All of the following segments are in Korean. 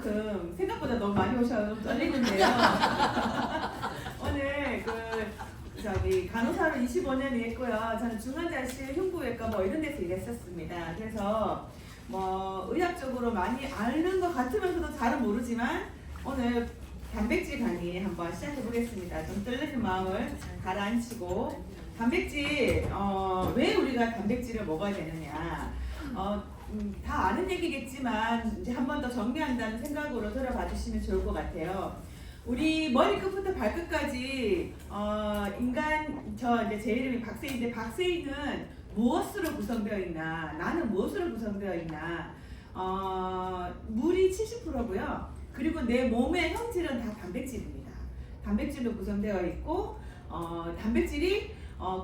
만큼 생각보다 너무 많이 오셔서 좀 떨리는데요. 오늘 간호사로 25년 일했고요. 저는 중환자실, 흉부외과 뭐 이런 데서 일했었습니다. 그래서 뭐 의학적으로 많이 아는 것 같으면서도 잘은 모르지만 오늘 단백질 강의 한번 시작해 보겠습니다. 좀 떨리는 마음을 가라앉히고 단백질 왜 우리가 단백질을 먹어야 되느냐 다 아는 얘기겠지만 이제 한 번 더 정리한다는 생각으로 들어봐 주시면 좋을 것 같아요. 우리 머리끝부터 발끝까지 제 이름이 박세희인데 박세희는 무엇으로 구성되어 있나? 나는 무엇으로 구성되어 있나? 물이 70%고요. 그리고 내 몸의 형질은 다 단백질입니다. 단백질로 구성되어 있고 단백질이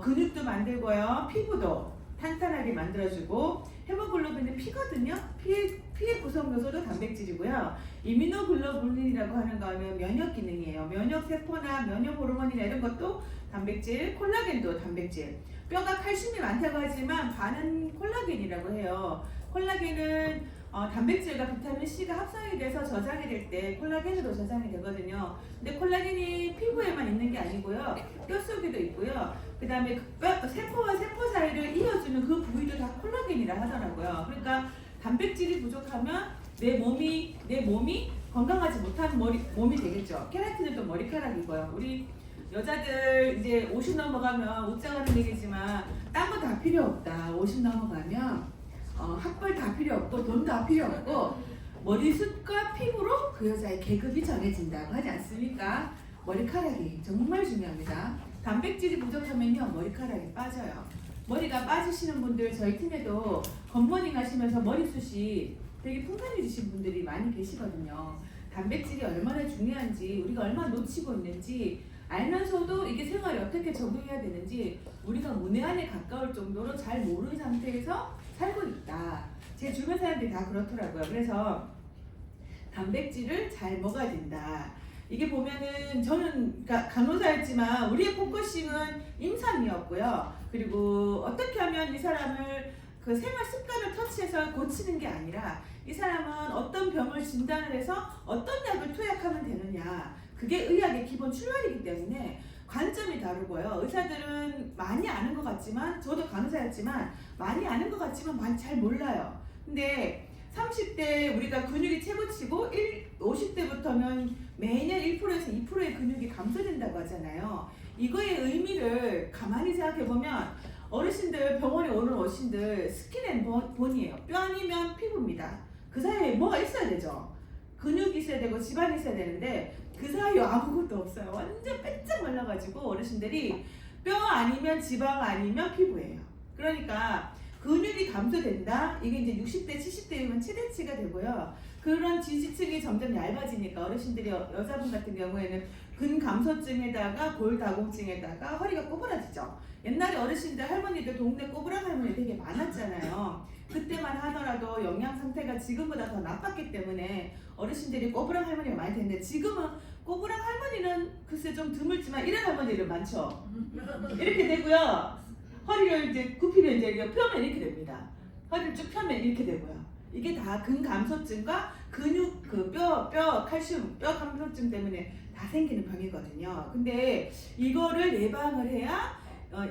근육도 만들고요. 피부도 탄탄하게 만들어주고 헤모글로빈은 피거든요. 피의 구성 요소도 단백질이고요. 이뮤노글로불린이라고 하는 거는 면역 기능이에요. 면역 세포나 면역 호르몬이나 이런 것도 단백질, 콜라겐도 단백질. 뼈가 칼슘이 많다고 하지만 반은 콜라겐이라고 해요. 콜라겐은 단백질과 비타민 C가 합성이 돼서 저장이 될 때 콜라겐으로 저장이 되거든요. 근데 콜라겐이 피부에만 있는 게 아니고요. 뼈 속에도 있고요. 그 다음에 세포와 세포 사이를 이어주는 그 부위도 다 콜라겐이라 하더라고요. 그러니까 단백질이 부족하면 내 몸이 건강하지 못한 몸이 되겠죠. 케라틴은 또 머리카락이고요. 우리 여자들 이제 50 넘어가면 웃자가는 얘기지만 딴 거 다 필요 없다. 50 넘어가면 학벌 다 필요 없고 돈 다 필요 없고 머리숱과 피부로 그 여자의 계급이 정해진다고 하지 않습니까? 머리카락이 정말 중요합니다. 단백질이 부족하면요 머리카락이 빠져요. 머리가 빠지시는 분들 저희 팀에도 겉모닝 하시면서 머리숱이 되게 풍성해지신 분들이 많이 계시거든요. 단백질이 얼마나 중요한지 우리가 얼마나 놓치고 있는지 알면서도 이게 생활에 어떻게 적용해야 되는지 우리가 문외한에 가까울 정도로 잘 모르는 상태에서 살고 있다. 제 주변 사람들이 다 그렇더라고요. 그래서 단백질을 잘 먹어야 된다. 이게 보면은 저는 간호사였지만 우리의 포커싱은 임상이었고요. 그리고 어떻게 하면 이 사람을 그 생활 습관을 터치해서 고치는 게 아니라 이 사람은 어떤 병을 진단을 해서 어떤 약을 투약하면 되느냐. 그게 의학의 기본 출발이기 때문에 관점이 다르고요. 의사들은 많이 아는 것 같지만 저도 간호사였지만 많이 아는 것 같지만 많이 잘 몰라요. 근데 30대 우리가 근육이 최고치고 50대부터는 매년 1%에서 2%의 근육이 감소된다고 하잖아요. 이거의 의미를 가만히 생각해보면 어르신들 병원에 오는 어르신들 스킨 앤 본이에요. 뼈 아니면 피부입니다. 그 사이에 뭐가 있어야 되죠. 근육이 있어야 되고 지방이 있어야 되는데 그 사이에 아무것도 없어요. 완전 빼짝 말라가지고 어르신들이 뼈 아니면 지방 아니면 피부예요. 그러니까 근육이 감소된다. 이게 이제 60대, 70대이면 최대치가 되고요. 그런 지지층이 점점 얇아지니까 어르신들이 여자분 같은 경우에는 근감소증에다가 골다공증에다가 허리가 꼬부라지죠. 옛날에 어르신들 할머니들 동네 꼬부랑 할머니 되게 많았잖아요. 그때만 하더라도 영양 상태가 지금보다 더 나빴기 때문에 어르신들이 꼬부랑 할머니가 많이 됐는데 지금은 꼬부랑 할머니는 글쎄 좀 드물지만 이런 할머니들 많죠. 이렇게 되고요. 허리를 이제 굽히면 이제 펴면 이렇게 됩니다. 허리를 쭉 펴면 이렇게 되고요. 이게 다 근감소증과 근육 뼈 칼슘 뼈 감소증 때문에 다 생기는 병이거든요. 근데 이거를 예방을 해야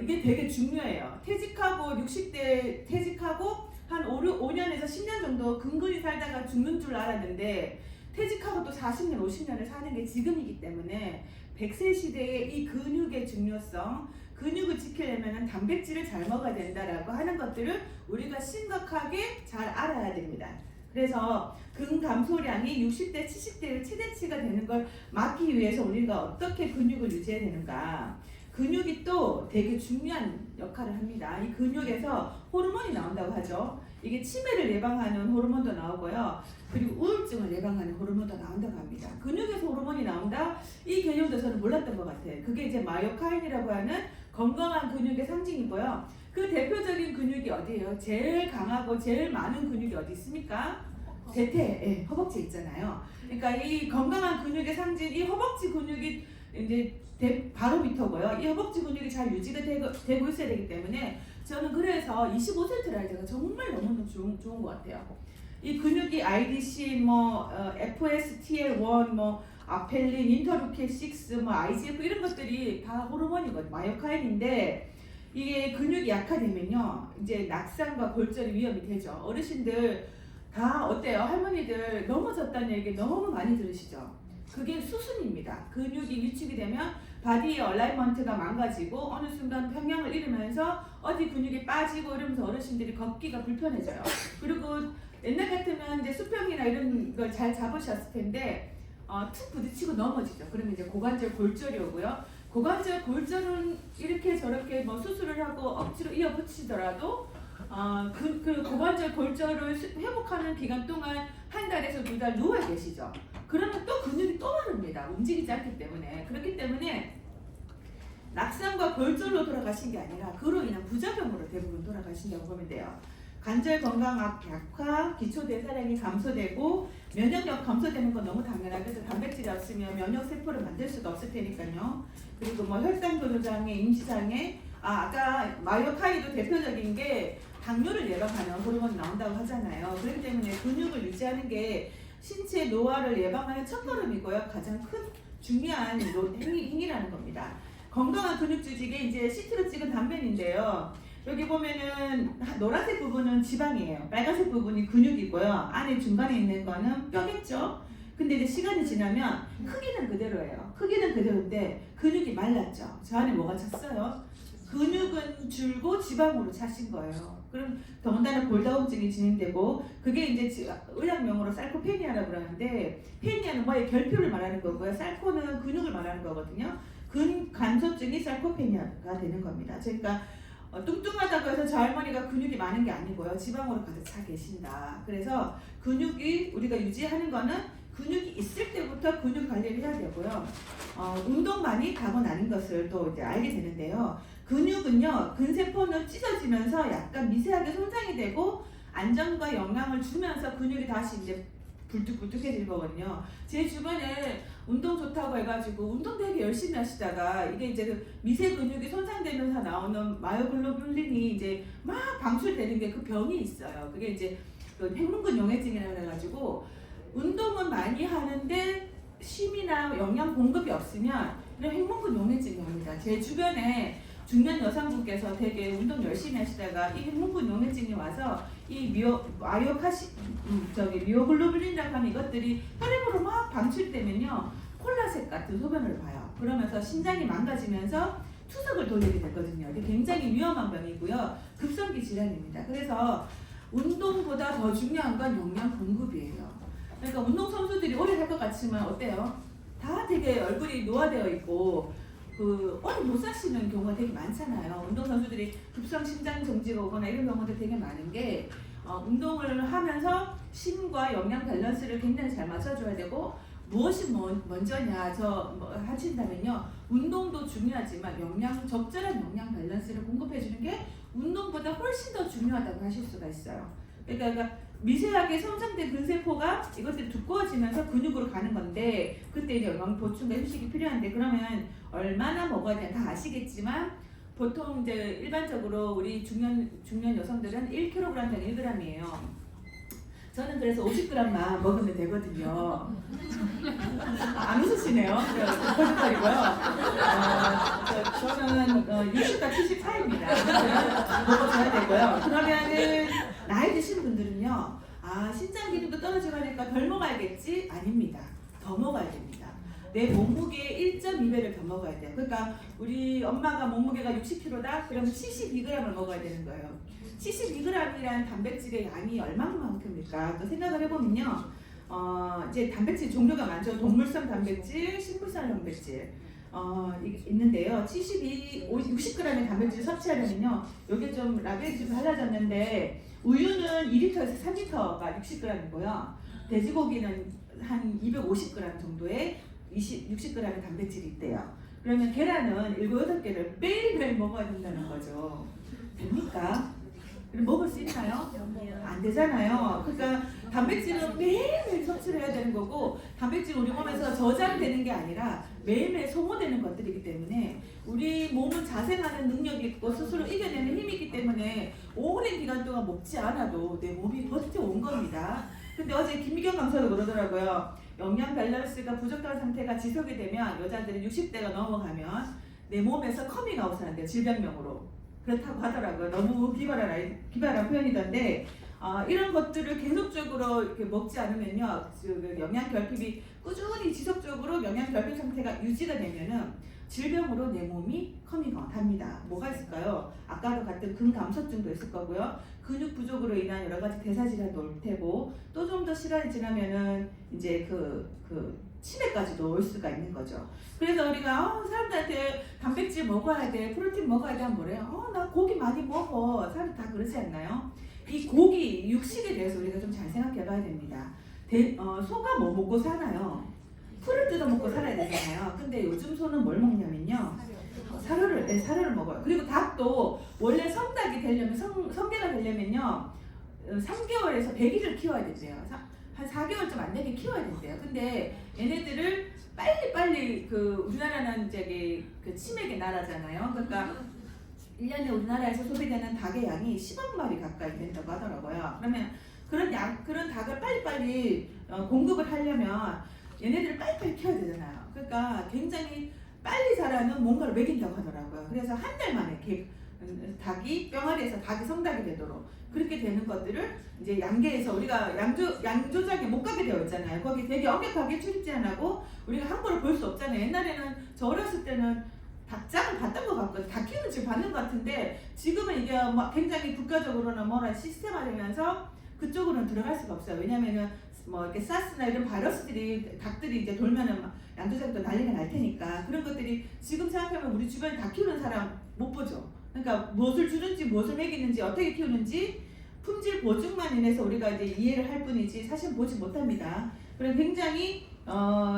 이게 되게 중요해요. 퇴직하고 60대 퇴직하고 한 5년에서 10년 정도 근근히 살다가 죽는 줄 알았는데 퇴직하고 또 40년, 50년을 사는 게 지금이기 때문에 100세 시대의 이 근육의 중요성, 근육을 지키려면 단백질을 잘 먹어야 된다라고 하는 것들을 우리가 심각하게 잘 알아야 됩니다. 그래서 근감소량이 60대, 70대의 최대치가 되는 걸 막기 위해서 우리가 어떻게 근육을 유지해야 되는가. 근육이 또 되게 중요한 역할을 합니다. 이 근육에서 호르몬이 나온다고 하죠. 이게 치매를 예방하는 호르몬도 나오고요. 그리고 우울증을 예방하는 호르몬도 나온다고 합니다. 근육에서 호르몬이 나온다? 이 개념도 저는 몰랐던 것 같아요. 그게 이제 마이오카인이라고 하는 건강한 근육의 상징이고요. 그 대표적인 근육이 어디예요? 제일 강하고 제일 많은 근육이 어디 있습니까? 대퇴, 허벅지 있잖아요. 그러니까 이 건강한 근육의 상징, 이 허벅지 근육이 이제 바로미터고요. 이 허벅지 근육이 잘 유지가 되고 있어야 되기 때문에 저는 그래서 25cm를 할 때가 정말 너무너무 좋은 것 같아요. 이 근육이 IDC, FSTL1, 아펠린, 인터루킨 6, IGF 이런 것들이 다 호르몬이거든요. 마이오카인인데 이게 근육이 약화되면요, 이제 낙상과 골절이 위험이 되죠. 어르신들 다 어때요? 할머니들 넘어졌다는 얘기 너무 많이 들으시죠? 그게 수순입니다. 근육이 위축이 되면 바디의 얼라이먼트가 망가지고 어느 순간 평형을 잃으면서 어디 근육이 빠지고 이러면서 어르신들이 걷기가 불편해져요. 그리고 옛날 같으면 이제 수평이나 이런 걸 잘 잡으셨을 텐데 툭 부딪히고 넘어지죠. 그러면 이제 고관절 골절이 오고요. 고관절 골절은 이렇게 저렇게 수술을 하고 억지로 이어붙이더라도 그 고관절 골절을 회복하는 기간 동안 한 달에서 2달 누워 계시죠. 그러면 또 근육이 또 마릅니다. 움직이지 않기 때문에. 그렇기 때문에 낙상과 골절로 돌아가신 게 아니라 그로 인한 부작용으로 대부분 돌아가신다고 보면 돼요. 관절 건강 약화, 기초 대사량이 감소되고 면역력 감소되는 건 너무 당연하게 그래서 단백질이 없으면 면역 세포를 만들 수가 없을 테니까요. 그리고 혈당 조절장애, 임시장애, 아까 마이오카이도 대표적인 게 당뇨를 예방하는 호르몬이 나온다고 하잖아요. 그렇기 때문에 근육을 유지하는 게 신체 노화를 예방하는 첫걸음이고요. 가장 큰 중요한 행위라는 겁니다. 건강한 근육 조직에 이제 CT로 찍은 단면인데요. 여기 보면은 노란색 부분은 지방이에요. 빨간색 부분이 근육이고요. 안에 중간에 있는 거는 뼈겠죠. 근데 이제 시간이 지나면 크기는 그대로예요. 크기는 그대로인데 근육이 말랐죠. 저 안에 뭐가 찼어요? 근육은 줄고 지방으로 차신 거예요. 그럼 더군다나 골다공증이 진행되고 그게 이제 의학명으로 sarcopenia라고 그러는데 페니아는 뭐의 결핍을 말하는 거고요. sarco는 근육을 말하는 거거든요. 근간소증이 sarcopenia가 되는 겁니다. 그러니까 뚱뚱하다고 해서 저 할머니가 근육이 많은 게 아니고요. 지방으로 가득 차 계신다. 그래서 근육이 우리가 유지하는 거는 근육이 있을 때부터 근육 관리를 해야 되고요. 운동만이 답은 아닌 것을 또 이제 알게 되는데요. 근육은요, 근세포는 찢어지면서 약간 미세하게 손상이 되고 안정과 영향을 주면서 근육이 다시 이제 불뚝불뚝해질 거거든요. 제 주변에 운동 좋다고 해가지고 운동 되게 열심히 하시다가 이게 이제 그 미세 근육이 손상되면서 나오는 마이오글로뷸린이 이제 막 방출되는 게 그 병이 있어요. 그게 이제 그 핵문근 용해증이라고 해가지고 운동은 많이 하는데 쉼이나 영양 공급이 없으면 이런 핵문근 용해증이 옵니다. 제 주변에 중년 여성분께서 되게 운동 열심히 하시다가 이 핵문근 용해증이 와서 이 미오글로뷸린이라고 하는 이것들이 혈액으로 막 방출되면요 콜라색 같은 소변을 봐요. 그러면서 신장이 망가지면서 투석을 돌리게 되거든요. 이게 굉장히 위험한 병이고요. 급성기 질환입니다. 그래서 운동보다 더 중요한 건 영양 공급이에요. 그러니까 운동 선수들이 오래 할 것 같지만 어때요? 다 되게 얼굴이 노화되어 있고 오래 못 사시는 경우가 되게 많잖아요. 운동 선수들이 급성 심장 정지가 오거나 이런 경우도 되게 많은 게 운동을 하면서 심과 영양 밸런스를 굉장히 잘 맞춰줘야 되고 무엇이 먼저냐 하신다면요 운동도 중요하지만 적절한 영양 밸런스를 공급해주는 게 운동보다 훨씬 더 중요하다고 하실 수가 있어요. 그러니까 미세하게 손상된 근세포가 이것들이 두꺼워지면서 근육으로 가는 건데 그때 이제 영양 보충과 휴식이 필요한데 그러면 얼마나 먹어야 되나 다 아시겠지만 보통 이제 일반적으로 우리 중년 여성들은 1kg당 1g이에요. 저는 그래서 50g만 먹으면 되거든요. 안 웃으시네요. 거짓말이고요. 저는 60과 74입니다. 먹어줘야 되고요. 그러면은 나이 드신 분들은요, 신장 기능도 떨어지고 하니까 덜 먹어야겠지? 아닙니다. 더 먹어야 됩니다. 내 몸무게의 1.2배를 더 먹어야 돼요. 그러니까 우리 엄마가 몸무게가 60kg다? 그러면 72g을 먹어야 되는 거예요. 72g이라는 단백질의 양이 얼마만큼입니까? 또 생각을 해보면요. 이제 단백질 종류가 많죠. 동물성 단백질, 식물성 단백질 있는데요. 60g의 단백질을 섭취하려면요. 이게 좀 라벨이 좀 달라졌는데 우유는 2리터에서 3리터가 60g이고요. 돼지고기는 한 250g 정도의 60g의 단백질이 있대요. 그러면 계란은 7, 8개를 매일매일 먹어야 된다는 거죠. 됩니까? 먹을 수 있나요? 안 되잖아요. 그러니까 단백질은 매일매일 섭취를 해야 되는 거고 단백질 우리 몸에서 저장되는 게 아니라 매일매일 소모되는 것들이기 때문에 우리 몸은 자생하는 능력이 있고 스스로 이겨내는 힘이 있기 때문에 오랜 기간 동안 먹지 않아도 내 몸이 버텨온 겁니다. 근데 어제 김미경 강사도 그러더라고요. 영양 밸런스가 부족한 상태가 지속이 되면 여자들이 60대가 넘어가면 내 몸에서 커밍아웃을 한대요. 질병명으로. 그렇다고 하더라고요. 너무 기발한 표현이던데 이런 것들을 계속적으로 이렇게 먹지 않으면요, 그 영양 결핍이 꾸준히 지속적으로 영양 결핍 상태가 유지가 되면은 질병으로 내 몸이 커밍아웃합니다. 뭐가 있을까요? 아까도 같은 근감소증도 있을 거고요. 근육 부족으로 인한 여러 가지 대사 질환도 올 테고 또 좀 더 시간이 지나면은 이제 그 치매까지도 올 수가 있는 거죠. 그래서 우리가 사람들한테 단백질 먹어야 돼, 프로틴 먹어야 돼 하면 뭐래요? 나 고기 많이 먹어. 사람들 다 그러지 않나요? 이 고기, 육식에 대해서 우리가 좀 잘 생각해 봐야 됩니다. 소가 뭐 먹고 사나요? 풀을 뜯어 먹고 살아야 되잖아요. 근데 요즘 소는 뭘 먹냐면요. 사료를 먹어요. 그리고 닭도 원래 성닭이 되려면, 성게가 되려면요. 3개월에서 100일을 키워야 된대요. 한 4개월 좀 안 되게 키워야 된대요. 근데 얘네들을 빨리 우리나라는 그 치맥의 나라잖아요. 그러니까 1년에 우리나라에서 소비되는 닭의 양이 10억 마리 가까이 된다고 하더라고요. 그러면 그런 닭을 빨리 공급을 하려면 얘네들을 빨리 키워야 되잖아요. 그러니까 굉장히 빨리 자라는 뭔가를 먹인다고 하더라고요. 그래서 한 달 만에 닭이 뿅아리에서 닭이 성닭이 되도록 그렇게 되는 것들을 이제 양계에서 우리가 양조장에 못 가게 되어 있잖아요. 거기 되게 엄격하게 출입 제한하고 우리가 함부로 볼 수 없잖아요. 옛날에는 저 어렸을 때는 닭장을 봤던 것 같거든요. 닭 키우는 집 봤는 것 같은데 지금은 이게 막 굉장히 국가적으로나 뭐라 시스템화되면서 그쪽으로는 들어갈 수가 없어요. 왜냐면은 뭐 이렇게 사스나 이런 닭들이 이제 돌면은 양조장도 난리가 날 테니까 그런 것들이 지금 생각하면 우리 주변에 닭 키우는 사람 못 보죠. 그러니까 무엇을 주는지 무엇을 먹이는지 어떻게 키우는지 품질 보증만 인해서 우리가 이제 이해를 할 뿐이지 사실 보지 못합니다. 그래서 굉장히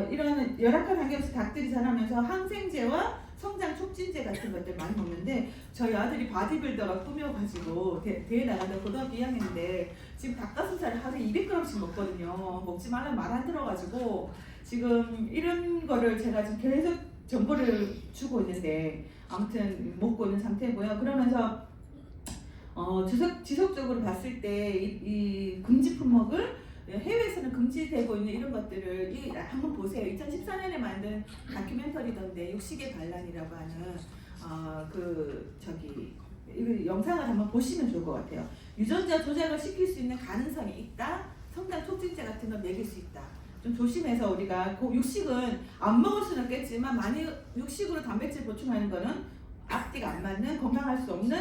이런 열악한 환경에서 닭들이 자라면서 항생제와 성장 촉진제 같은 것들 많이 먹는데 저희 아들이 바디빌더가 꾸며가지고 대회 나가는 고등학교 2학년인데 지금 닭가슴살을 하루에 200g씩 먹거든요. 먹지 말라는 말 안 들어가지고 지금 이런 거를 제가 지금 계속 정보를 주고 있는데 아무튼 먹고 있는 상태고요. 그러면서 지속적으로 봤을 때 이 금지 품목을 해외에서는 금지되고 있는 이런 것들을 한번 보세요. 2014년에 만든 다큐멘터리던데 육식의 반란이라고 하는 이 영상을 한번 보시면 좋을 것 같아요. 유전자 조작을 시킬 수 있는 가능성이 있다. 성장 촉진제 같은 걸 먹일 수 있다. 좀 조심해서 우리가 육식은 안 먹을 수는 없겠지만 많이 육식으로 단백질 보충하는 거는 앞뒤가 안 맞는 건강할 수 없는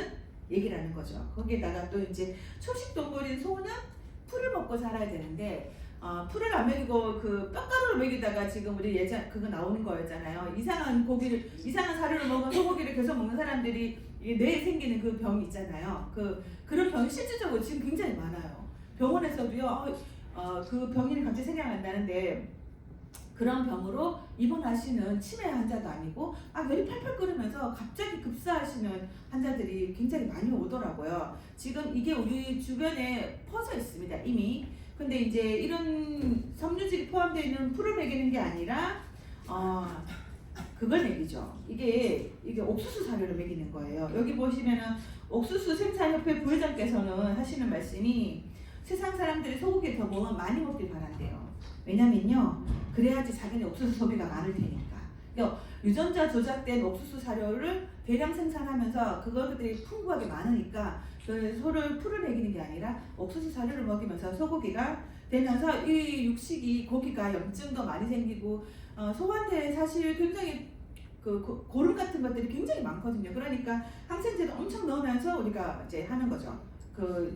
얘기라는 거죠. 거기에다가 또 이제 초식 동물인 소는 풀을 먹고 살아야 되는데 풀을 안 먹이고 그 뼈가루를 먹이다가 지금 우리 예전 그거 나오는 거였잖아요. 이상한 사료를 먹은 소고기를 계속 먹는 사람들이 뇌에 생기는 그 병이 있잖아요. 그런 병이 실질적으로 지금 굉장히 많아요. 병원에서도요. 그 병이 갑자기 생각이 안 나는데 그런 병으로 입원하시는 치매 환자도 아니고 뇌리 팔팔 끓으면서 갑자기 급사하시는 환자들이 굉장히 많이 오더라고요. 지금 이게 우리 주변에 퍼져 있습니다 이미. 근데 이제 이런 섬유질이 포함되어 있는 풀을 먹이는 게 아니라 그걸 먹이죠. 이게 옥수수 사료를 먹이는 거예요. 여기 보시면은 옥수수 생산협회 부회장께서는 하시는 말씀이 세상 사람들이 소고기 더 많이 먹길 바란대요. 왜냐면요, 그래야지 자기네 옥수수 소비가 많을 테니까. 그러니까 유전자 조작된 옥수수 사료를 대량 생산하면서 그것들이 풍부하게 많으니까 그 소를 풀을 먹이는 게 아니라 옥수수 사료를 먹이면서 소고기가 되면서 이 육식이 고기가 염증도 많이 생기고 소한테 사실 굉장히 고름 같은 것들이 굉장히 많거든요. 그러니까 항생제도 엄청 넣으면서 우리가 이제 하는 거죠.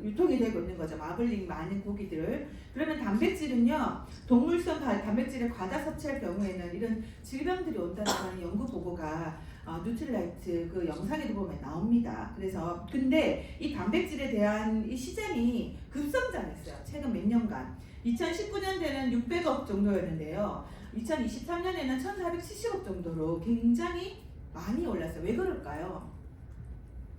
유통이 되고 있는 거죠. 마블링 많은 고기들을. 그러면 단백질은요, 동물성 단백질을 과다 섭취할 경우에는 이런 질병들이 온다는 연구 보고가 뉴트리라이트 그 영상에도 보면 나옵니다. 그래서 근데 이 단백질에 대한 이 시장이 급성장했어요. 최근 몇 년간. 2019년대는 600억 정도였는데요. 2023년에는 1470억 정도로 굉장히 많이 올랐어요. 왜 그럴까요?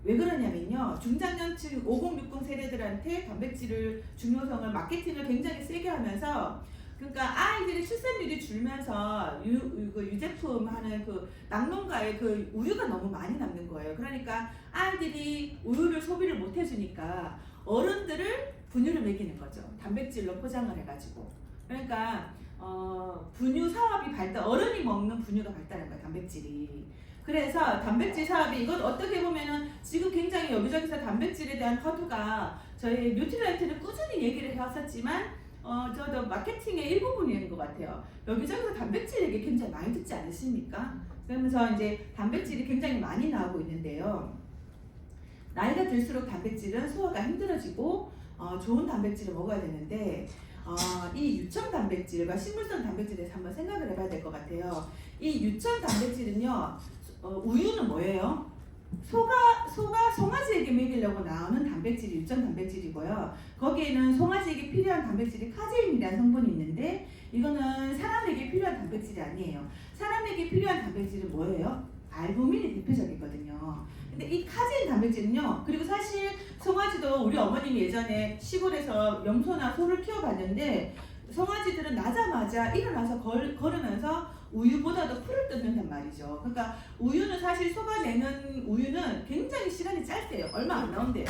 왜 그러냐면요, 중장년층 5060 세대들한테 단백질을 중요성을 마케팅을 굉장히 세게 하면서 그러니까 아이들이 출산율이 줄면서 유제품 하는 그 낙농가에 그 우유가 너무 많이 남는 거예요. 그러니까 아이들이 우유를 소비를 못 해주니까 어른들을 분유를 먹이는 거죠. 단백질로 포장을 해가지고. 그러니까 분유 사업이 발달, 어른이 먹는 분유가 발달한 거예요. 단백질이. 그래서 단백질 사업이 이건 어떻게 보면은 지금 굉장히 여기저기서 단백질에 대한 화두가 저희 뉴트리라이트는 꾸준히 얘기를 해왔었지만 저도 마케팅의 일부분인 것 같아요. 여기저기서 단백질 얘기 굉장히 많이 듣지 않으십니까? 그러면서 이제 단백질이 굉장히 많이 나오고 있는데요. 나이가 들수록 단백질은 소화가 힘들어지고 좋은 단백질을 먹어야 되는데 이 유청 단백질과 식물성 단백질에 대해서 한번 생각을 해봐야 될 것 같아요. 이 유청 단백질은요, 우유는 뭐예요? 소가 송아지에게 먹이려고 나오는 단백질이 유청 단백질이고요. 거기에는 송아지에게 필요한 단백질이 카제인이라는 성분이 있는데 이거는 사람에게 필요한 단백질이 아니에요. 사람에게 필요한 단백질은 뭐예요? 알부민이 대표적이거든요. 근데 이 카제인 단백질은요, 그리고 사실 송아지도 우리 어머님이 예전에 시골에서 염소나 소를 키워봤는데 송아지들은 나자마자 일어나서 걸으면서 우유보다도 풀을 뜯는단 말이죠. 그러니까 우유는 사실 소가 내는 우유는 굉장히 시간이 짧대요. 얼마 안 나온대요.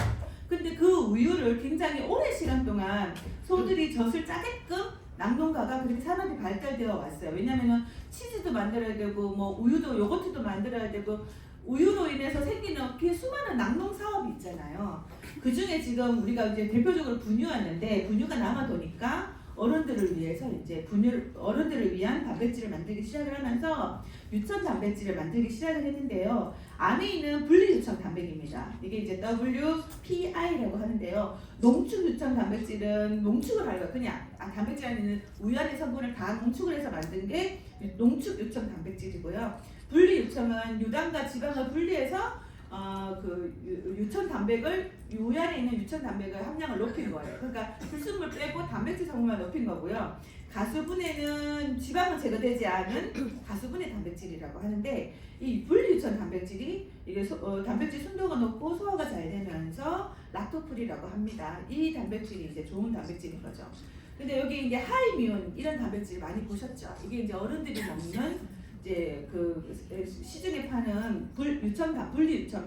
근데 그 우유를 굉장히 오랜 시간 동안 소들이 젖을 짜게끔 낙농가가 그렇게 산업이 발달되어 왔어요. 왜냐면은 치즈도 만들어야 되고 뭐 우유도 요거트도 만들어야 되고 우유로 인해서 생기는 그 수많은 낙농 사업이 있잖아요. 그 중에 지금 우리가 이제 대표적으로 분유였는데 분유가 남아도니까 어른들을 위해서 이제 어른들을 위한 단백질을 만들기 시작을 하면서 유천 단백질을 만들기 시작을 했는데요. 안에 있는 분리 유청 단백입니다. 이게 이제 WPI라고 하는데요. 농축 유청 단백질은 농축을 하려고 그냥 단백질 안에 있는 우유 안의 성분을 다 농축을 해서 만든 게 농축 유청 단백질이고요. 분리 유청은 유당과 지방을 분리해서 유천 단백을 우유 안에 있는 유천 단백의 함량을 높인 거예요. 그러니까 불순물 빼고 단백질 성분만 높인 거고요. 가수분해는 지방은 제거되지 않은 가수분해 단백질이라고 하는데 이 분리 유천 단백질이 이게 단백질 순도가 높고 소화가 잘 되면서 락토프리라고 합니다. 이 단백질이 이제 좋은 단백질인 거죠. 근데 여기 이제 하이미온 이런 단백질 많이 보셨죠? 이게 이제 어른들이 먹는 이제 그 시중에 파는 분리 유청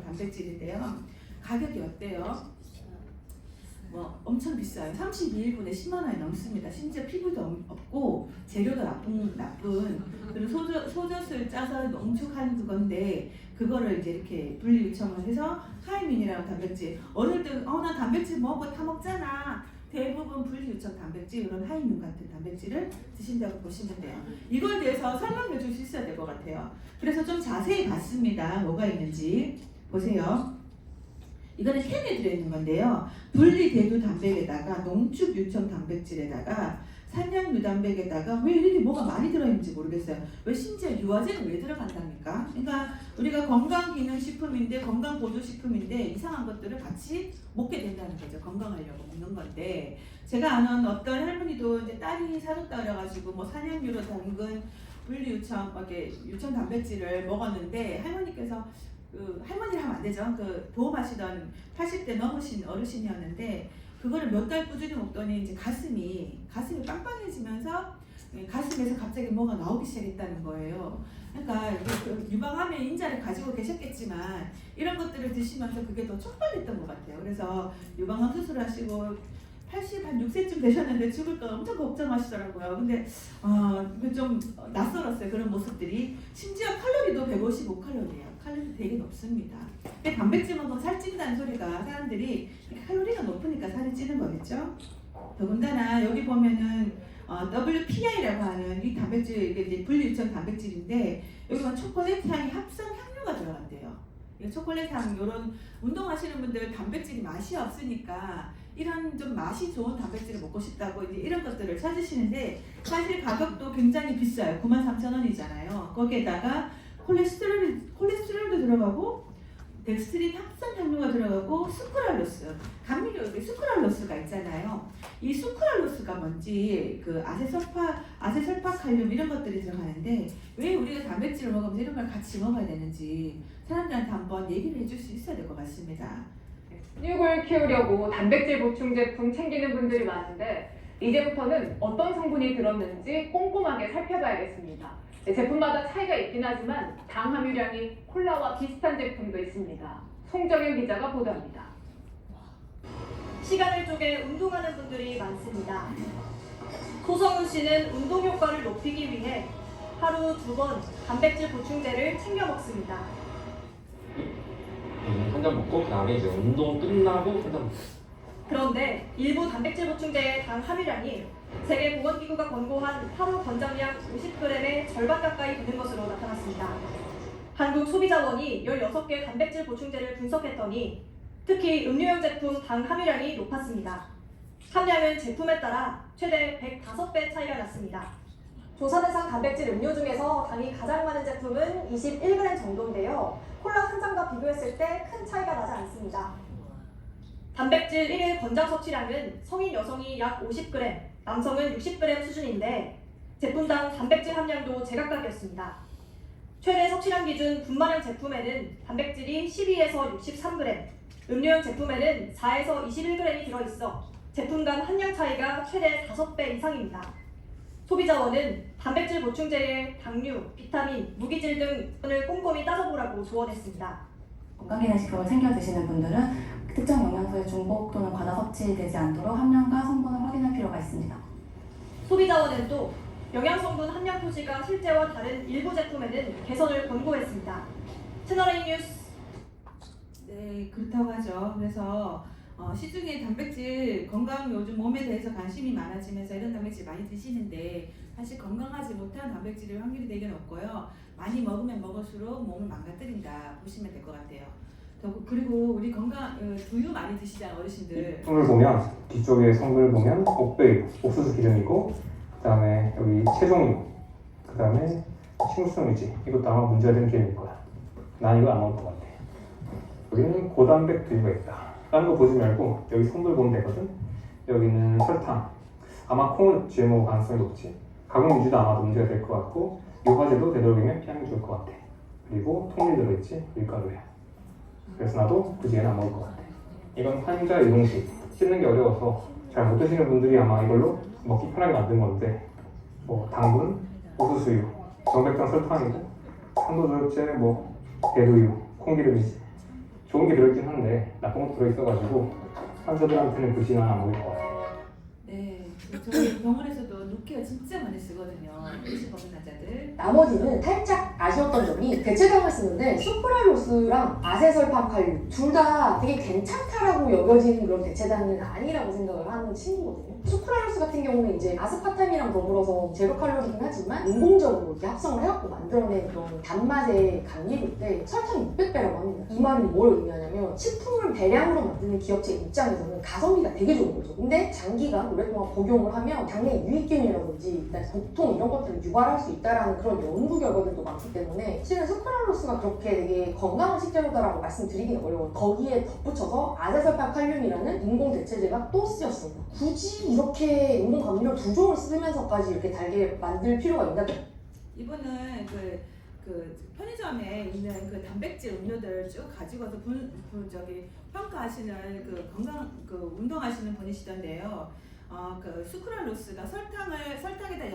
단백질인데요. 가격이 어때요? 뭐 엄청 비싸요. 32일분에 10만 원이 넘습니다. 심지어 피부도 없고 재료도 나쁜 그리고 소젖을 짜서 농축한 그건데 그거를 이제 이렇게 분리 유청을 해서 하이민이라는 단백질. 어른들 나 단백질 먹고 다 먹잖아. 대부분 분리 유청 단백질 이런 하이민 같은 단백질을 드신다고 보시면 돼요. 이거에 대해서 설명해 줄 수 있어야 될 것 같아요. 그래서 좀 자세히 봤습니다. 뭐가 있는지 보세요. 이거는 캔에 들어있는 건데요. 분리대두 단백에다가 농축 유청 단백질에다가 산양 유단백에다가 왜 이렇게 뭐가 많이 들어있는지 모르겠어요. 왜 심지어 유화제는 왜 들어간답니까? 그러니까 우리가 건강기능식품인데 건강보조식품인데 이상한 것들을 같이 먹게 된다는 거죠. 건강하려고 먹는 건데 제가 아는 어떤 할머니도 이제 딸이 사줬다 그래가지고 뭐 산양유로 담근 분리유청 유청 단백질을 먹었는데 할머니께서 할머니를 하면 안 되죠. 보험하시던 80대 넘으신 어르신이었는데 그거를 몇 달 꾸준히 먹더니 이제 가슴이 빵빵해지면서 가슴에서 갑자기 뭐가 나오기 시작했다는 거예요. 그러니까 유방암의 인자를 가지고 계셨겠지만 이런 것들을 드시면서 그게 더 촉발됐던 것 같아요. 그래서 유방암 수술하시고 86세쯤 되셨는데 죽을까 엄청 걱정하시더라고요. 근데 좀 낯설었어요. 그런 모습들이. 심지어 칼로리도 155칼로리예요. 칼로리 되게 높습니다. 근데 단백질 먹으면 살찐다는 소리가 사람들이 칼로리가 높으니까 살이 찌는 거겠죠. 더군다나 여기 보면은 WPI라고 하는 이 단백질, 이게 이제 분리유청 단백질인데 여기 보면 초콜릿 향이 합성 향료가 들어간대요. 초콜릿 향 이런 운동하시는 분들 단백질이 맛이 없으니까 이런 좀 맛이 좋은 단백질을 먹고 싶다고 이제 이런 것들을 찾으시는데 사실 가격도 굉장히 비싸요. 93,000원이잖아요. 거기에다가 콜레스테롤도 들어가고 덱스트린 합성 향료가 들어가고 스크랄로스, 감미료에 스크랄로스가 있잖아요. 이 스크랄로스가 뭔지 아세설파칼륨 이런 것들이 들어가는데 왜 우리가 단백질을 먹으면 이런 걸 같이 먹어야 되는지 사람들한테 한번 얘기를 해줄 수 있어야 될 것 같습니다. 근육을 키우려고 단백질 보충 제품 챙기는 분들이 많은데 이제부터는 어떤 성분이 들었는지 꼼꼼하게 살펴봐야겠습니다. 네, 제품마다 차이가 있긴 하지만 당 함유량이 콜라와 비슷한 제품도 있습니다. 송정현 기자가 보도합니다. 시간을 쪼개 운동하는 분들이 많습니다. 소성훈 씨는 운동 효과를 높이기 위해 하루 2번 단백질 보충제를 챙겨 먹습니다. 한 잔 먹고 그다음에 이제 운동 끝나고 한 잔 먹고. 그런데 일부 단백질 보충제의 당 함유량이 세계보건기구가 권고한 하루 권장량 50g의 절반 가까이 되는 것으로 나타났습니다. 한국소비자원이 16개 단백질 보충제를 분석했더니 특히 음료용 제품 당 함유량이 높았습니다. 함량은 제품에 따라 최대 105배 차이가 났습니다. 조사 대상 단백질 음료 중에서 당이 가장 많은 제품은 21g 정도인데요. 콜라 한 잔과 비교했을 때 큰 차이가 나지 않습니다. 단백질 1일 권장 섭취량은 성인 여성이 약 50g, 남성은 60g 수준인데 제품당 단백질 함량도 제각각이었습니다. 최대 섭취량 기준 분말형 제품에는 단백질이 12에서 63g, 음료용 제품에는 4에서 21g이 들어있어 제품 간 함량 차이가 최대 5배 이상입니다. 소비자원은 단백질 보충제의 당류, 비타민, 무기질 등을 꼼꼼히 따져보라고 조언했습니다. 건강기능식품을 챙겨 드시는 분들은 특정 영양소의 중복 또는 과다 섭취되지 않도록 함량과 성분을 확인할 필요가 있습니다. 소비자원은 또 영양성분 함량 표시가 실제와 다른 일부 제품에는 개선을 권고했습니다. 채널A 뉴스. 네, 그렇다고 하죠. 그래서 시중에 단백질, 건강 요즘 몸에 대해서 관심이 많아지면서 이런 단백질 많이 드시는데 사실 건강하지 못한 단백질일 확률이 되게 높고요. 많이 먹으면 먹을수록 몸을 망가뜨린다 보시면 될 것 같아요. 그리고 우리 두유 많이 드시잖아요, 어르신들. 성분을 보면 뒤쪽에 성분을 보면 옥베이브, 옥수수 기름이고 그다음에 여기 체종유, 그다음에 식물성 유지, 이것도 아마 문제가 되는 기름일 거야. 난 이거 안 먹을 것 같아. 여기는 고단백 두유가 있다. 다른 거 보지 말고 여기 성분을 보면 되거든. 여기는 설탕, 아마 콩은 GMO 가능성이 높지. 가공 유지도 아마 문제가 될 것 같고 유화제도 되도록이면 피하면 좋을 것 같아. 그리고 통밀 들어있지, 밀가루야. 그래서 나도 굳이 얘는 안 먹을 것 같아. 이건 환자 유동식, 씻는 게 어려워서 잘 못 드시는 분들이 아마 이걸로 먹기 편하게 만든 건데 뭐 당분, 옥수수유, 정백장 설탕이고 산도조육제, 뭐 대두유, 콩기름이지. 좋은 게 들어있긴 한데 나쁜 것도 들어있어가지고 환자들한테는 굳이 난 안 먹을 것 같아. 네, 저희 병원에서도 누케어 진짜 많이 쓰거든요. 의식 없는 환자들. 나머지는 살짝 아쉬웠던 점이 대체당을 쓰는데 수프랄로스랑 아세설판칼륨 둘 다 되게 괜찮다라고 여겨지는 그런 대체당은 아니라고 생각을 하는 친구거든요. 수프랄로스 같은 경우는 이제 아스파탐이랑 더불어서 제로 칼로리긴 하지만 인공적으로 이렇게 합성을 해갖고 만들어낸 그런 단맛의 감리인데 설탕이 600배라고 합니다. 이 말이 뭘 의미하냐면 식품을 대량으로 만드는 기업체 입장에서는 가성비가 되게 좋은 거죠. 근데 장기간 오랫동안 복용을 하면 장내 유익균이라든지 복통 이런 것들을 유발할 수 있다라는 그런 연구 결과들도 많기 때문에 실은 수크랄로스가 그렇게 되게 건강한 식재료다라고 말씀드리기는 어려워요. 거기에 덧붙여서 아세설판칼륨이라는 인공 대체제가 또 쓰였습니다. 굳이 이렇게 인공 감미료 2종을 쓰면서까지 이렇게 달게 만들 필요가 있나? 이분은 편의점에 있는 그 단백질 음료들 쭉 가지고서 평가하시는 운동하시는 분이시던데요. 수크랄로스가 설탕에다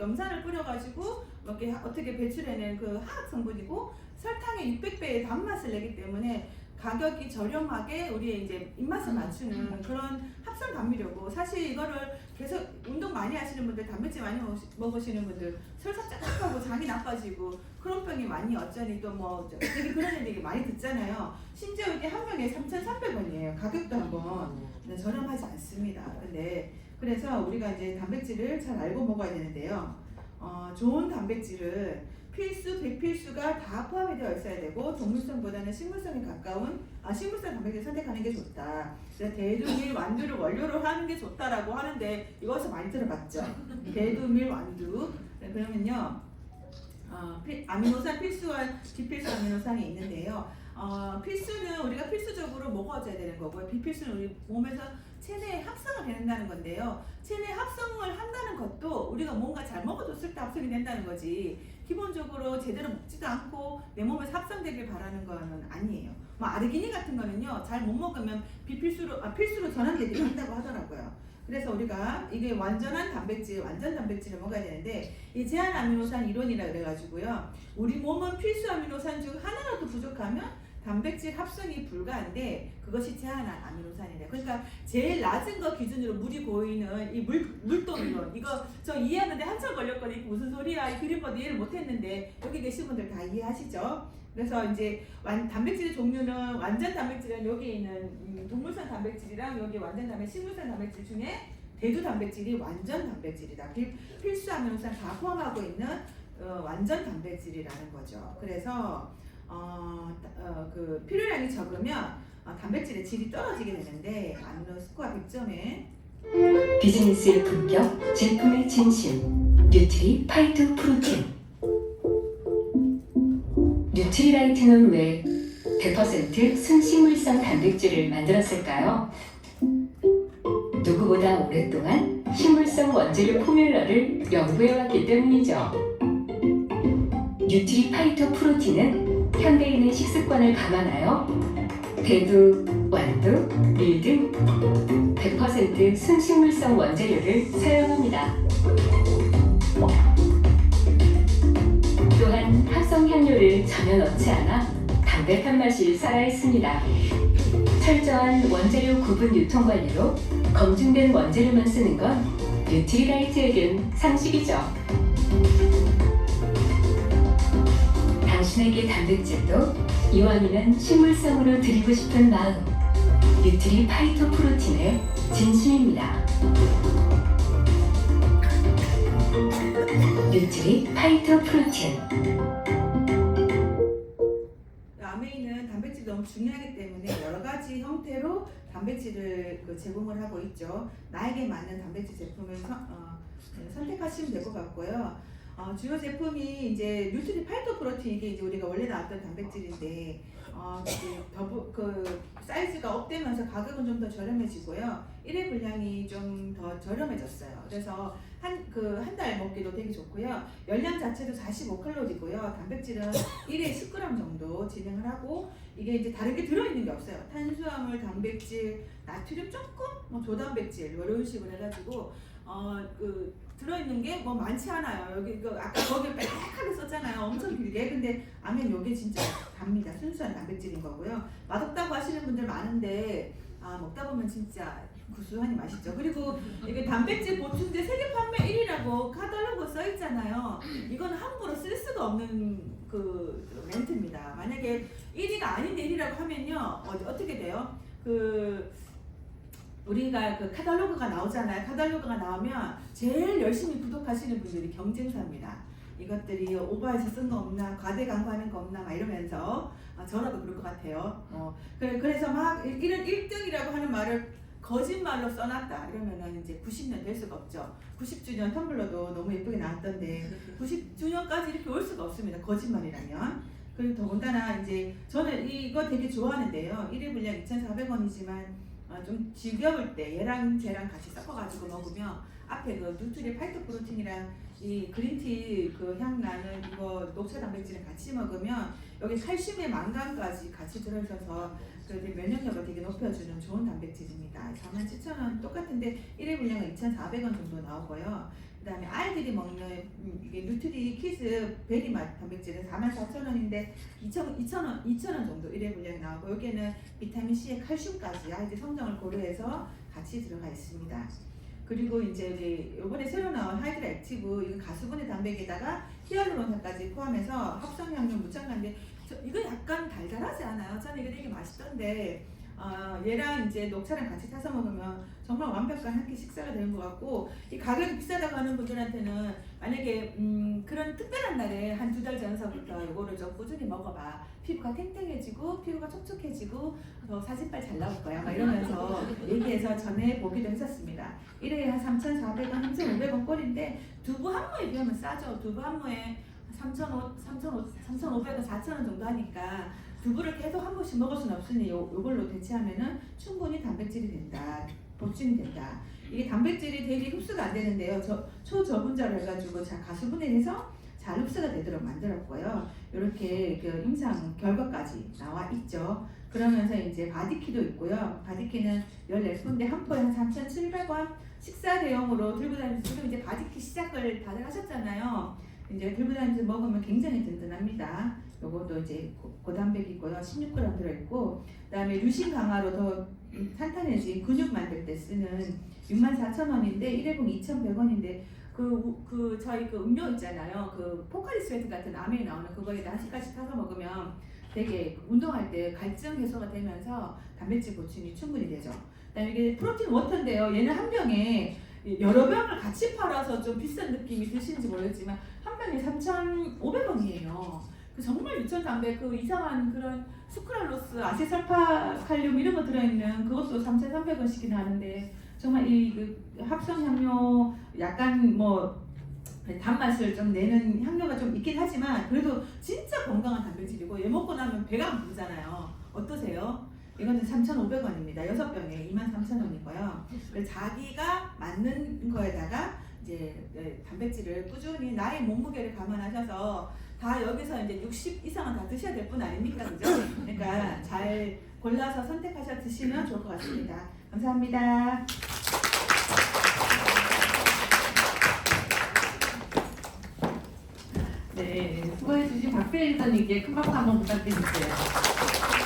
염산을 뿌려가지고 이렇게 어떻게 배출해낸 그 화학 성분이고 설탕의 600배의 단맛을 내기 때문에 가격이 저렴하게 우리의 이제 입맛을 맞추는 그런 합성 감미료고 사실 이거를 계속 운동 많이 하시는 분들 단백질 많이 먹으시는 분들 설사 짝짝하고 장이 나빠지고 그런 병이 많이 어쩌니 또 뭐 되게 그런 얘기 많이 듣잖아요. 심지어 이게 한 병에 3,300원이에요. 가격도 한번 저렴하지 않습니다. 근데 그래서 우리가 이제 단백질을 잘 알고 먹어야 되는데요. 좋은 단백질은 필수, 백필수가 다 포함이 되어 있어야 되고 동물성보다는 식물성에 가까운 식물성 단백질을 선택하는 게 좋다. 그래서 대두밀, 완두를 원료로 하는 게 좋다라고 하는데 이것을 많이 들어봤죠. 대두밀, 완두. 그러면요, 아미노산 필수와 비필수 아미노산이 있는데요. 필수는 우리가 필수적으로 먹어줘야 되는 거고요. 비필수는 우리 몸에서 체내에 합성을 된다는 건데요. 체내 합성을 한다는 것도 우리가 뭔가 잘 먹어줬을 때 합성이 된다는 거지. 기본적으로 제대로 먹지도 않고 내 몸에서 합성되길 바라는 거는 아니에요. 뭐 아르기닌 같은 거는요, 잘 못 먹으면 필수로 전환되기도 한다고 하더라고요. 그래서 우리가 이게 완전한 단백질, 완전 단백질을 먹어야 되는데 이 제한 아미노산 이론이라 그래가지고요. 우리 몸은 필수 아미노산 중 하나라도 부족하면 단백질 합성이 불가한데 그것이 제한한 아미노산이래. 그러니까 제일 낮은 거 기준으로 물이 고이는 이 물동 이론 이거 저 이해하는데 한참 걸렸거든요. 이게 무슨 소리야? 이 그림 봐도 이해를 못했는데 여기 계신 분들 다 이해하시죠? 그래서 이제 단백질의 종류는 완전 단백질은 여기 있는 동물성 단백질이랑 여기 완전 단백질, 식물성 단백질 중에 대두 단백질이 완전 단백질이다. 필수 아미노산 다 포함하고 있는 완전 단백질이라는 거죠. 그래서 그 필요량이 적으면 단백질의 질이 떨어지게 되는데 아미노 스코어 100점에 비즈니스의 품격, 제품의 진심, 뉴트리 파이토 프로틴. 뉴트리라이트는 왜 100% 순식물성 단백질을 만들었을까요? 누구보다 오랫동안 식물성 원재료 포뮬러를 연구해왔기 때문이죠. 뉴트리 파이토 프로틴은 현대인의 식습관을 감안하여 대두, 완두, 밀 등 100% 순식물성 원재료를 사용합니다. 또한 합성 향료를 전혀 넣지 않아 담백한 맛이 살아있습니다. 철저한 원재료 구분 유통 관리로 검증된 원재료만 쓰는 건 뉴트리라이트에겐 상식이죠. 당신에게 단백질도 이왕이면 식물성으로 드리고 싶은 마음. 뉴트리 파이토 프로틴의 진심입니다. 뉴트리 파이토 프로틴. 아메이는 단백질이 너무 중요하기 때문에 여러 가지 형태로 단백질을 제공을 하고 있죠. 나에게 맞는 단백질 제품을 선택하시면 될 것 같고요. 주요 제품이 이제 뉴트리 파이토 프로틴 이게 이제 우리가 원래 나왔던 단백질인데 그 사이즈가 업되면서 가격은 좀 더 저렴해지고요. 1회 분량이 좀 더 저렴해졌어요. 그래서 한 달 먹기도 되게 좋고요. 열량 자체도 45칼로리고요. 단백질은 1회 10g 정도 진행을 하고 이게 이제 다른 게 들어있는 게 없어요. 탄수화물, 단백질, 나트륨 조금, 뭐 조단백질 이런 식으로 해가지고 들어있는 게 뭐 많지 않아요. 여기 아까 거기 빽빽하게 썼잖아요. 엄청 길게. 근데 아멘 요게 진짜 답니다. 순수한 단백질인 거고요. 맛없다고 하시는 분들 많은데 먹다 보면 진짜 구수하니 맛있죠. 그리고 이게 단백질 보충제 세계 판매 1위라고 카탈로그 써 있잖아요. 이건 함부로 쓸 수가 없는 그 멘트입니다. 만약에 1위가 아닌데 1위라고 하면요 어떻게 돼요? 우리가 그 카탈로그가 나오잖아요. 카탈로그가 나오면 제일 열심히 구독하시는 분들이 경쟁사입니다. 이것들이 오버해서 쓴 거 없나, 과대 광고하는 거 없나, 막 이러면서 저라도 그럴 것 같아요. 그래서 막 이런 1등이라고 하는 말을 거짓말로 써놨다 이러면은 이제 90년 될 수가 없죠. 90주년 텀블러도 너무 예쁘게 나왔던데 90주년까지 이렇게 올 수가 없습니다. 거짓말이라면. 그리고 더군다나 이제 저는 이거 되게 좋아하는데요. 1회 분량 2,400원이지만 좀 지겨울 때 얘랑 쟤랑 같이 섞어가지고 먹으면 앞에 그 뉴트리 파이토 프로틴이랑 이 그린티 그 향 나는 이거 녹차 단백질을 같이 먹으면 여기 칼슘에 망간까지 같이 들어있어서 그 면역력을 되게 높여주는 좋은 단백질입니다. 47,000원 똑같은데 1회 분량은 2,400원 정도 나오고요. 그 다음에 아이들이 먹는 이게 뉴트리 키즈 베리맛 단백질은 44,000원인데 2,000원 정도 1회 분량이 나오고 여기에는 비타민C에 칼슘까지 아이들 성장을 고려해서 같이 들어가 있습니다. 그리고 이제 요번에 새로 나온 하이드라 액티브 이건 가수분해 단백에다가 히알루론산까지 포함해서 합성향료 무첨가인데 이거 약간 달달하지 않아요? 저는 이거 되게 맛있던데 얘랑 이제 녹차랑 같이 타서 먹으면 정말 완벽한 한 끼 식사가 되는 것 같고 이 가격이 비싸다고 하는 분들한테는 만약에 그런 특별한 날에 한 2달 전서부터 이거를 좀 꾸준히 먹어봐. 피부가 탱탱해지고 피부가 촉촉해지고 사진빨 잘 나올 거야 막 이러면서 얘기해서 전에 보기도 했었습니다. 1회에 한 3,400원, 3,500원 꼴인데 두부 한 무에 비하면 싸죠. 두부 한 무에 3,500원, 4,000원 정도 하니까 두부를 계속 한 번씩 먹을 수는 없으니 요걸로 대체하면은 충분히 단백질이 된다. 보충이 된다. 이게 단백질이 되게 흡수가 안 되는데요. 초저분자로 해가지고 가수분해해서 잘 흡수가 되도록 만들었고요. 이렇게 그 임상 결과까지 나와 있죠. 그러면서 이제 바디키도 있고요. 바디키는 14군데 한 포에 한 3,700원 식사 대용으로 들고 다니면서 지금 이제 바디키 시작을 다들 하셨잖아요. 이제 들고 다니면서 먹으면 굉장히 든든합니다. 요것도 이제 고단백이고요. 16g 들어있고, 그다음에 류신 강화로 더 탄탄해진 근육 만들 때 쓰는 64,000원인데 1회분 2,100원인데 저희 그 음료 있잖아요. 그 포카리 스웨트 같은 아메에 나오는 그거에다 한 시간씩 타서 먹으면 되게 운동할 때 갈증 해소가 되면서 단백질 보충이 충분히 되죠. 그다음에 이게 프로틴 워터인데요. 얘는 한 병에 여러 병을 같이 팔아서 좀 비싼 느낌이 드시는지 모르겠지만 한 병에 3,500원이에요. 그 정말 유천 단백 그 이상한 그런 수크랄로스, 아세설파칼륨 이런 거 들어있는 그것도 3,300원씩이나 하는데 정말 그 합성 향료 약간 뭐 단맛을 좀 내는 향료가 좀 있긴 하지만 그래도 진짜 건강한 단백질이고 얘 먹고 나면 배가 안 부르잖아요. 어떠세요? 이거는 3,500원입니다. 6병에 23,000원이고요. 그래서 자기가 맞는 거에다가 이제 단백질을 꾸준히 나의 몸무게를 감안하셔서 다 여기서 이제 60 이상은 다 드셔야 될 뿐 아닙니까? 그죠? 그러니까 잘 골라서 선택하셔 드시면 좋을 것 같습니다. 감사합니다. 네, 수고해주신 박세일 선생님께 큰 박수 한번 부탁드릴게요.